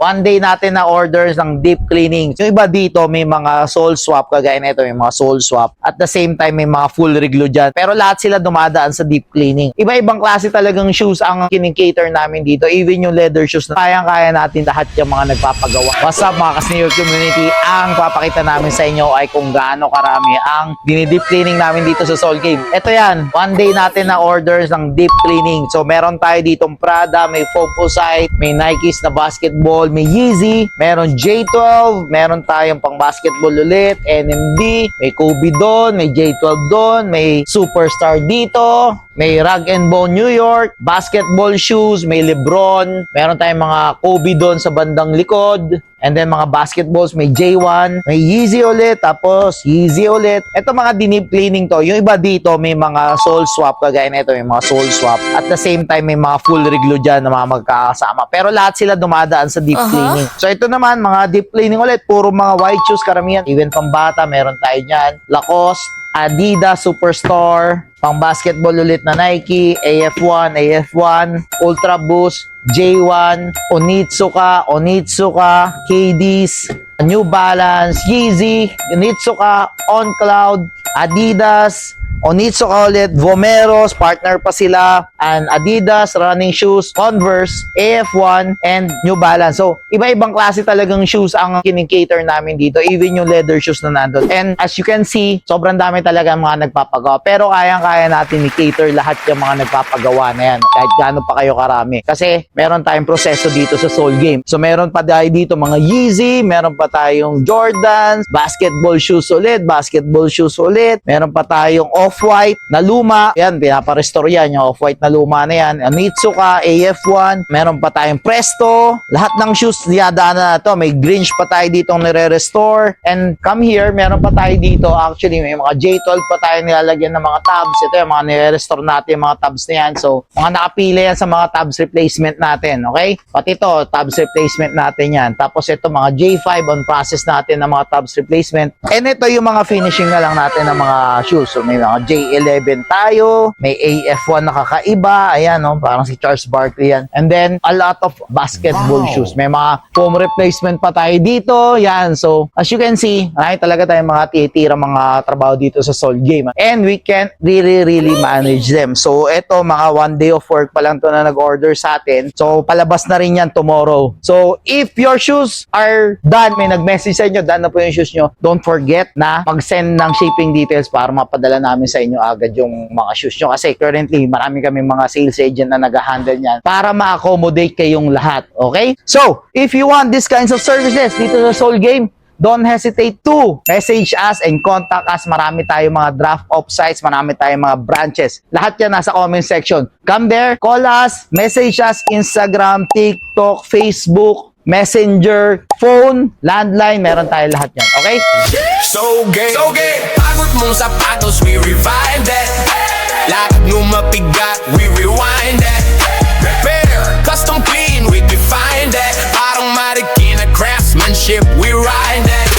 One day natin na orders ng deep cleaning. Yung iba dito may mga sole swap, kagaya nito may mga sole swap. At the same time may mga full reglo dyan. Pero lahat sila dumadaan sa deep cleaning. Iba-ibang klase talagang shoes ang kinikater namin dito. Even yung leather shoes na kayang-kaya natin lahat yung mga nagpapagawa. What's up mga ka-New York community? Ang papakita namin sa inyo ay kung gaano karami ang dinidip cleaning namin dito sa Soul Game. Ito yan, one day natin na orders ng deep cleaning. So meron tayo ditong Prada, may Focusite, may Nikes na basketball, may Yeezy, meron J12, meron tayong pang basketball ulit, NMD, may Kobe doon, may J12 doon, may Superstar dito, may Rag & Bone New York, basketball shoes, may Lebron, meron tayong mga Kobe doon sa bandang likod, and then mga basketballs, may J1, may Yeezy ulit, tapos Yeezy ulit. Ito mga dinip cleaning to. Yung iba dito may mga sole swap, kagaya nito may mga sole swap. At the same time may mga full reglo dyan na mga magkakasama. Pero lahat sila dumadaan sa deep cleaning. So ito naman, mga deep cleaning ulit, puro mga white shoes karamihan. Even pambata, meron tayo dyan. Lacoste, Adidas, Superstar, pang basketball ulit na Nike, AF1, Ultra Boost, J1, Onitsuka, KDs, New Balance, Yeezy, Onitsuka, On Cloud, Adidas, Onitsuka ulit, Vomeros, partner pa sila, and Adidas, running shoes, Converse, AF1, and New Balance. So, iba-ibang klase talagang shoes ang kinikater namin dito, even yung leather shoes na nandun. And as you can see, sobrang dami talaga mga nagpapagawa. Pero kayang-kaya natin i-cater lahat yung mga nagpapagawa na yan, kahit gaano pa kayo karami. Kasi meron tayong proseso dito sa Soul Game. So, meron pa tayo dito mga Yeezy, meron pa tayong Jordans, basketball shoes ulit, meron pa tayong Off-White na luma. Yan, pinapa-restore yan. Yung Off-White na luma na yan. Onitsuka, AF1. Meron pa tayong Presto. Lahat ng shoes niyadaanan na to. May Grinch pa tayo dito nire-restore. And come here, meron pa tayo dito. Actually, may mga J12 pa tayo nilalagyan ng mga tabs. Ito yung mga nire-restore natin, yung mga tabs na yan. So, mga nakapila yan sa mga tabs replacement natin. Okay? Pati ito, tabs replacement natin yan. Tapos ito, mga J5 on process natin ng mga tabs replacement. And ito yung mga finishing na lang natin ng mga shoes. So, may mga J11 tayo, may AF1 na kakaiba, ayan, no? Parang si Charles Barkley yan. And then, a lot of basketball shoes. May mga foam replacement pa tayo dito, yan. So, as you can see, ay talaga tayong mga titira mga trabaho dito sa Soul Game. And we can't really manage them. So, eto, mga one day of work pa lang to na nag-order sa atin. So, palabas na rin yan tomorrow. So, if your shoes are done, may nag-message sa inyo, done na po yung shoes nyo, don't forget na mag-send ng shipping details para mapadala namin sa inyo agad yung mga shoes nyo. Kasi currently, marami kami mga sales agent na nag-handle niyan para ma-accommodate kayong lahat. Okay? So, if you want these kinds of services dito sa Soul Game, don't hesitate to message us and contact us. Marami tayong mga draft offsites, marami tayong mga branches. Lahat yan nasa comment section. Come there, call us, message us, Instagram, TikTok, Facebook, Messenger, phone, landline, meron tayo lahat yan. Okay? So game, pagod mong sapatos, we revive that. Lakad mo mapigat, we rewind that. Repair, custom clean, we define that. Parang Marikina craftsmanship, we ride that.